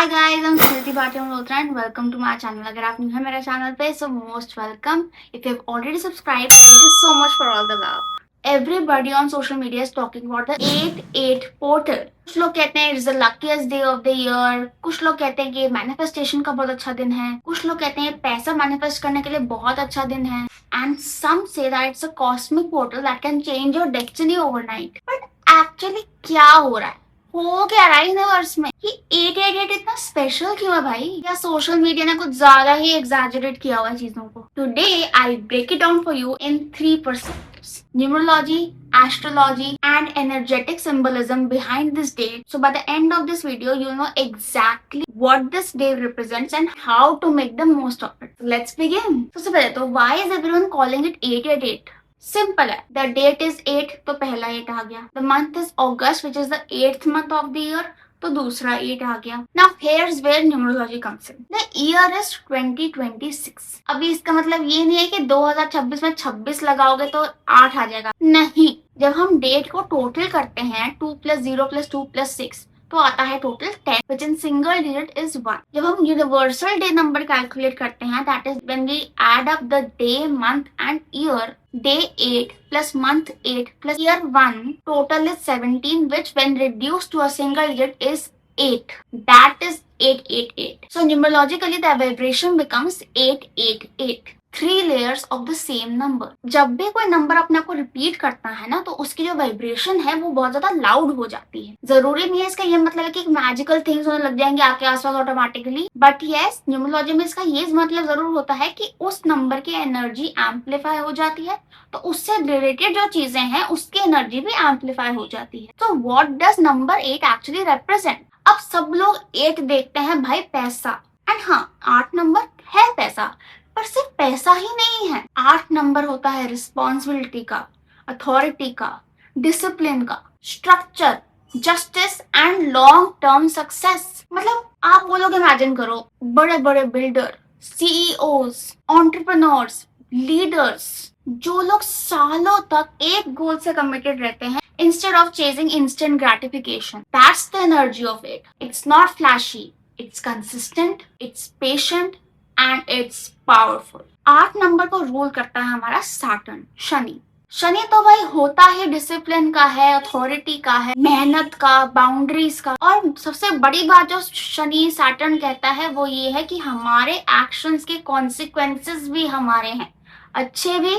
Hi guys, I'm Smriti Bhatia Malhotra and welcome to my channel. अगर आप new है मेरे चैनल पे so most welcome. If you have already subscribe, thank you so much for all the love. Everybody on social media is talking about the 8-8 portal. कुछ लोग कहते हैं it's the luckiest day of the year, कुछ लोग कहते हैं कि manifestation का बहुत अच्छा दिन है, कुछ लोग कहते हैं पैसा मैनिफेस्ट करने के लिए बहुत अच्छा दिन है, and some say that it's a cosmic portal that can change your destiny overnight. But actually क्या हो रहा है, हो क्या रहा है यूनिवर्स में कि 888 इतना स्पेशल क्यों है भाई? या सोशल मीडिया ने कुछ ज्यादा ही एग्जैजरेट किया हुआ है चीजों को? Today I break it down for you in 3 perspectives: numerology, astrology and energetic symbolism behind this date. So by the end of this video you'll know exactly what this day represents and how to make the most of it. So let's begin. सबसे पहले तो why is everyone calling it 888? Simple है, the date is 8 तो पहला 8 आ गया। The month is August which is the 8th month of the year तो दूसरा 8 आ गया। Now here's where numerology comes in. The year is 2026। अभी इसका मतलब ये नहीं है कि 2026 में 26 लगाओगे तो 8 आ जाएगा, नहीं। जब हम डेट को टोटल करते हैं 2 + 0 + 2 + 6 तो आता है total 10, which in single digit is 1. जब हम यूनिवर्सल डे नंबर कैलकुलेट करते हैं, that is when we add up the day, month and year, day 8 plus month 8 plus year 1, total is 17, which when reduced to a single digit is 8. That is 888. So numerologically the vibration becomes 888. 3 layers of the same number. जब भी कोई number अपने आप को repeat करता है ना तो उसकी जो वाइब्रेशन है वो बहुत ज्यादा लाउड हो जाती है। जरूरी नहीं है इसका ये मतलब है कि मैजिकल थिंग्स होने लग जाएंगे आपके आसपास ऑटोमेटिकली, बट यस न्यूमरोलॉजी में इसका ये मतलब जरूर होता है कि उस नंबर की एनर्जी एम्पलीफाई हो जाती है तो उससे रिलेटेड जो चीजें हैं उसकी एनर्जी भी एम्पलीफाई हो जाती है। तो what does number 8 actually represent? अब सब लोग 8 देखते हैं भाई पैसा, एंड हाँ 8 नंबर है पैसा, पर सिर्फ पैसा ही नहीं है। 8 नंबर होता है रिस्पॉन्सिबिलिटी का, अथॉरिटी का, डिसिप्लिन का, structure, justice and long term success. मतलब आप वो लोग इमेजिन करो, बड़े बड़े बिल्डर, सीईओज, एंटरप्रेन्योर्स, लीडर्स, जो लोग सालों तक एक गोल से कमिटेड रहते हैं instead of chasing instant gratification. That's the energy of it. It's not flashy, it's consistent, it's patient and it's powerful. 8 number को रूल करता है हमारा सैटर्न, शनि। शनि तो भाई होता ही डिसिप्लिन का है, अथॉरिटी का है, मेहनत का, बाउंड्रीज का। और सबसे बड़ी बात जो शनि सैटर्न कहता है वो ये है कि हमारे एक्शंस के कॉन्सिक्वेंसेस भी हमारे हैं, अच्छे भी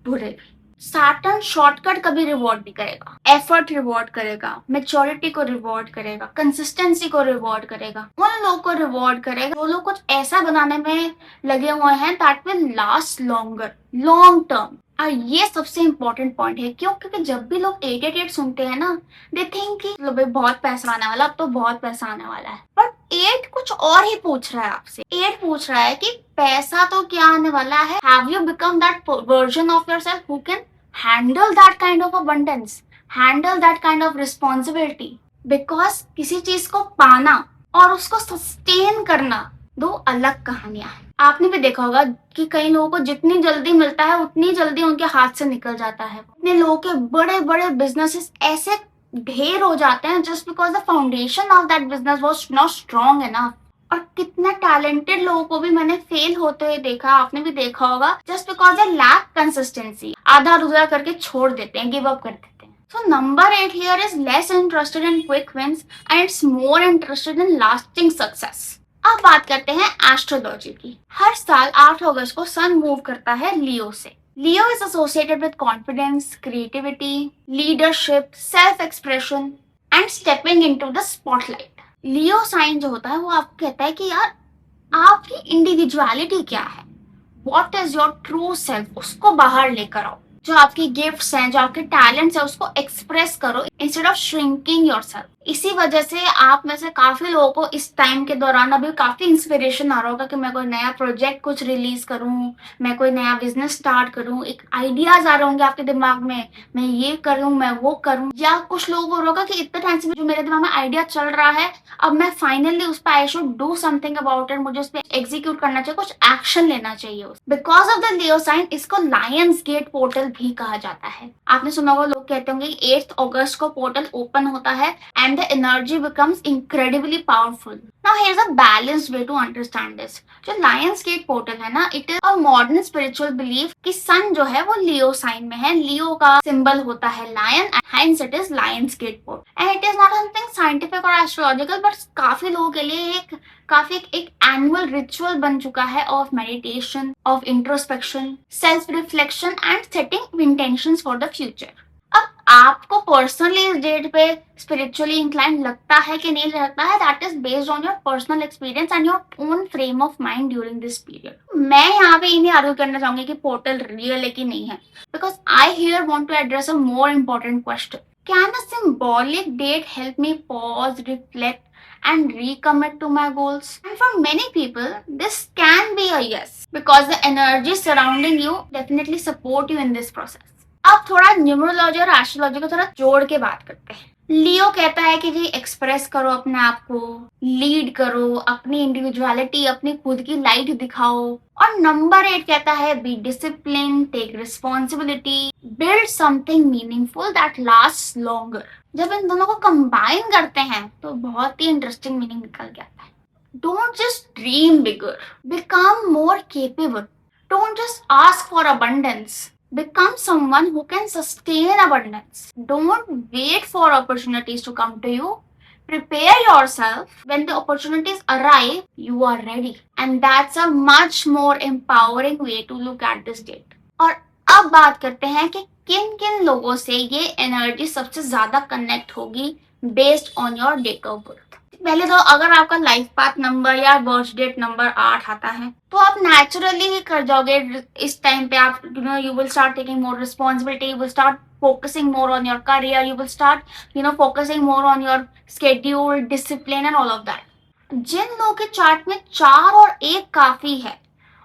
बुरे भी। सैटर्न शॉर्टकट कभी रिवॉर्ड नहीं करेगा, एफर्ट रिवॉर्ड करेगा, मेच्योरिटी को रिवॉर्ड करेगा, कंसिस्टेंसी को रिवॉर्ड करेगा, उन लोगों को रिवॉर्ड करेगा वो लोग कुछ ऐसा बनाने में लगे हुए हैं that will last longer, long term. और ये सबसे इंपॉर्टेंट पॉइंट है, क्यों? क्योंकि जब भी लोग 888 सुनते हैं ना, दे थिंक कि लो भाई बहुत पैसा आने वाला, अब तो बहुत पैसा आने वाला है। बट 8 कुछ और ही पूछ रहा है आपसे। 8 पूछ रहा है कि पैसा तो क्या आने वाला है, have you become that version of yourself who can handle that kind of abundance, handle that kind of responsibility? Because किसी चीज को पाना और उसको सस्टेन करना दो अलग कहानियां हैं। आपने भी देखा होगा कि कई लोगों को जितनी जल्दी मिलता है उतनी जल्दी उनके हाथ से निकल जाता है। इतने लोगों के बड़े बड़े बिजनेसेस ऐसे ढेर हो जाते हैं just because the foundation of that business was not strong enough. और कितने टैलेंटेड लोगों को भी मैंने फेल होते हुए देखा, आपने भी देखा होगा, just because they lack consistency. आधा अधूरा करके छोड़ देते हैं, गिव अप कर देते हैं। So number 8 here is less interested in quick wins and it's more interested in lasting success. अब बात करते हैं एस्ट्रोलॉजी की। हर साल 8 अगस्त को सन मूव करता है लियो से। Leo is associated with confidence, creativity, leadership, self expression and stepping into the spotlight. Leo sign जो होता है वो आपको कहता है कि यार आपकी इंडिविजुअलिटी क्या है, what is your true self, उसको बाहर लेकर आओ। जो आपकी गिफ्ट्स हैं, जो आपके टैलेंट्स हैं, उसको एक्सप्रेस करो इंस्टेड ऑफ श्रिंकिंग योरसेल्फ। इसी वजह से आप में से काफी लोगों को इस टाइम के दौरान अभी काफी इंस्पिरेशन आ रहा होगा कि मैं कोई नया प्रोजेक्ट कुछ रिलीज करूं, मैं कोई नया बिजनेस स्टार्ट करूं। एक आइडियाज आ रहे होंगे आपके दिमाग में, मैं ये करूं, मैं वो करूं। या कुछ लोगों को होगा कि इतने टाइम से जो मेरे दिमाग में आइडिया चल रहा है, अब मैं फाइनली उस पर I should do something about it, मुझे उस पर एग्जीक्यूट करना चाहिए, कुछ एक्शन लेना चाहिए। Because of the Leo sign इसको लायंस गेट पोर्टल भी कहा जाता है। आपने सुना होगा, लोग कहते होंगे 8 अगस्त को पोर्टल ओपन होता है and and the energy becomes incredibly powerful. Now here's a balanced way to understand this. जो लायंस गेट पोर्टल है ना, it is a modern spiritual belief कि सन जो है वो लियो साइन में है, लियो का सिंबल होता है lion, and hence it is lion's gate portal, and it is not something scientific और एस्ट्रोलॉजिकल, बट काफी लोगों के लिए एक एनुअल रिचुअल बन चुका है of meditation, of introspection, self reflection and setting intentions for the future. अब आपको पर्सनली इस डेट पे स्पिरिचुअली इंक्लाइंड लगता है कि नहीं लगता है, that is based on your personal experience and your own frame of mind during this period. मैं यहाँ पे ये नहीं आर्ग्यू करना चाहूंगी कि पोर्टल रियल है कि नहीं है, because I here want to address a more important question. Can a symbolic date help me pause, reflect and recommit to my goals? And for many people, this can be a yes, because the energy surrounding you definitely support you in this process. अब थोड़ा numerology और astrology को थोड़ा जोड़ के बात करते हैं. लियो कहता है कि जी एक्सप्रेस करो अपने आप को, लीड करो, अपनी इंडिविजुअलिटी, अपनी खुद की लाइट दिखाओ. और नंबर 8 कहता है be discipline, take responsibility, build something meaningful that last longer. जब इन दोनों को कंबाइन करते हैं तो बहुत ही इंटरेस्टिंग मीनिंग निकल के आता है. Don't just dream bigger, become more capable. Don't just ask for abundance, become someone who can sustain abundance. Don't wait for opportunities to come to you. Prepare yourself. When the opportunities arrive, you are ready. And that's a much more empowering way to look at this date. और अब बात करते हैं कि किन किन लोगों से ये एनर्जी सबसे ज्यादा कनेक्ट होगी based on your date of birth. पहले तो अगर आपका लाइफ पाथ नंबर या बर्थ डेट नंबर 8 आता है तो आप नेचुरली ही कर जाओगे. इस टाइम पे आप you will start taking more responsibility, you will start focusing more on your career, you will start focusing more on your schedule, discipline and all of that. जिन लोगों के चार्ट में 4 और 1 काफी है,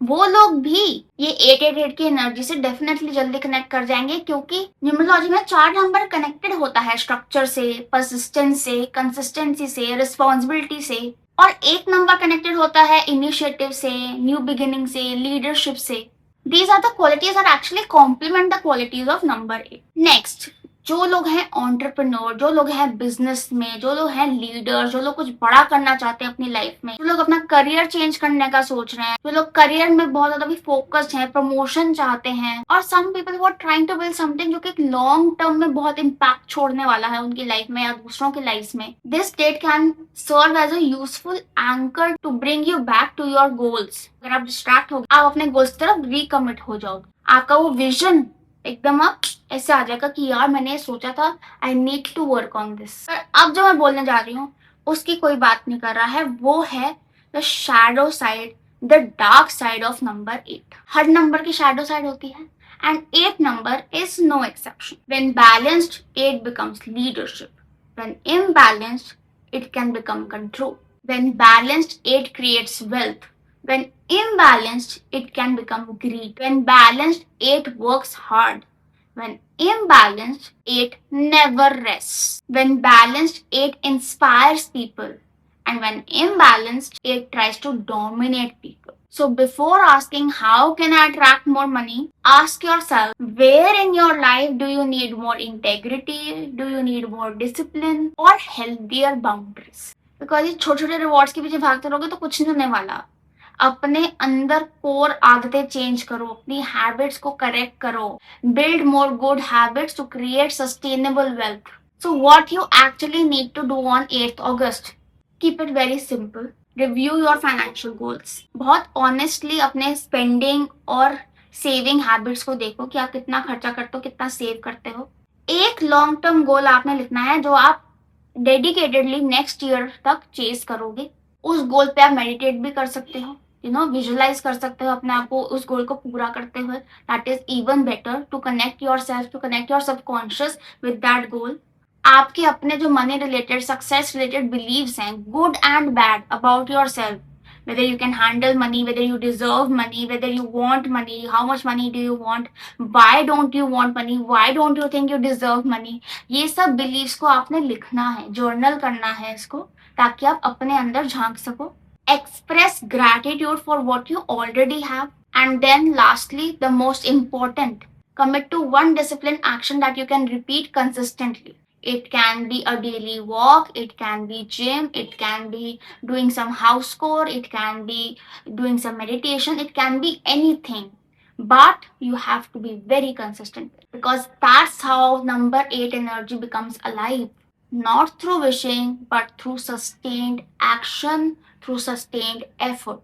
वो लोग भी ये 888 की एनर्जी से डेफिनेटली जल्दी कनेक्ट कर जाएंगे, क्योंकि न्यूमरोलॉजी में 4 नंबर कनेक्टेड होता है स्ट्रक्चर से, परसिस्टेंस से, कंसिस्टेंसी से, रिस्पॉन्सिबिलिटी से. और 1 नंबर कनेक्टेड होता है इनिशिएटिव से, न्यू बिगिनिंग से, लीडरशिप से. These are the qualities are actually complement the qualities of number 8. Next, जो लोग हैं एंटरप्रेन्योर, जो लोग हैं बिजनेस में, जो लोग हैं लीडर, जो लोग कुछ बड़ा करना चाहते हैं अपनी लाइफ में, जो लोग अपना करियर चेंज करने का सोच रहे हैं, जो लोग करियर में बहुत ज्यादा भी फोकस्ड हैं, प्रमोशन चाहते हैं, और some people who are trying to build something जो कि लॉन्ग टर्म में बहुत इम्पैक्ट छोड़ने वाला है उनकी लाइफ में या दूसरों की लाइफ में. This date can serve as a useful anchor to bring you back to your goals. अगर आप डिस्ट्रैक्ट हो, आप अपने गोल्स की तरफ रिकमिट हो जाओगे. आपका वो विजन एकदम आप ऐसे आ जाएगा कि यार मैंने सोचा था, I need to work on this. अब जो मैं बोलने जा रही हूँ उसकी कोई बात नहीं कर रहा है, वो है the shadow side, the dark side of number 8. हर नंबर की शैडो साइड होती है and 8 number is no exception. When balanced 8 becomes leadership. When imbalanced, it can become control. When balanced, 8 creates wealth. When imbalanced, it can become greed. When balanced, 8 works hard. When imbalanced, 8 never rests. When balanced, 8 inspires people. And when imbalanced, 8 tries to dominate people. So before asking how can I attract more money, ask yourself, where in your life do you need more integrity? Do you need more discipline or healthier boundaries? Because ये छोटे छोटे rewards के पीछे भागते रहोगे तो कुछ नहीं होने वाला. अपने अंदर कोर आदतें चेंज करो, अपनी हैबिट्स को करेक्ट करो, build more good habits to create sustainable wealth. So what you actually need to do on 8th August, keep it very simple. Review your financial goals. बहुत ऑनेस्टली अपने spending और saving habits को देखो कि आप कितना खर्चा करते हो, कितना सेव करते हो. एक लॉन्ग टर्म गोल आपने लिखना है जो आप डेडिकेटेडली नेक्स्ट ईयर तक चेज करोगे. उस गोल पे आप मेडिटेट भी कर सकते हो, विजुअलाइज कर सकते हो अपने आप को उस गोल को पूरा करते हुए. That is even better to connect yourself, to connect your subconscious with that goal. आपके अपने जो money related, success related beliefs हैं, good and bad about yourself, whether you can handle money, whether you deserve money, whether you want money, how much money do you want, why don't you want money, why don't you think you deserve money, ये सब beliefs को आपने लिखना है, journal करना है इसको, ताकि आप अपने अंदर झांक सको. Express gratitude for what you already have. And then lastly, the most important, commit to one disciplined action that you can repeat consistently. It can be a daily walk, it can be gym, it can be doing some house chore, it can be doing some meditation, it can be anything. But you have to be very consistent because that's how number 8 energy becomes alive. Not through wishing, but through sustained action, through sustained effort.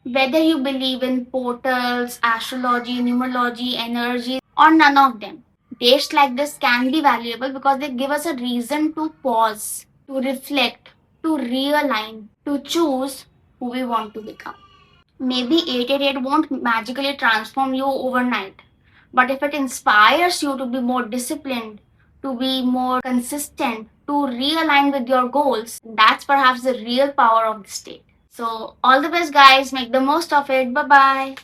Whether you believe in portals, astrology, numerology, energy, or none of them, days like this can be valuable because they give us a reason to pause, to reflect, to realign, to choose who we want to become. Maybe 888 won't magically transform you overnight, but if it inspires you to be more disciplined, to be more consistent, to realign with your goals, that's perhaps the real power of the state. So, all the best, guys. Make the most of it. Bye bye.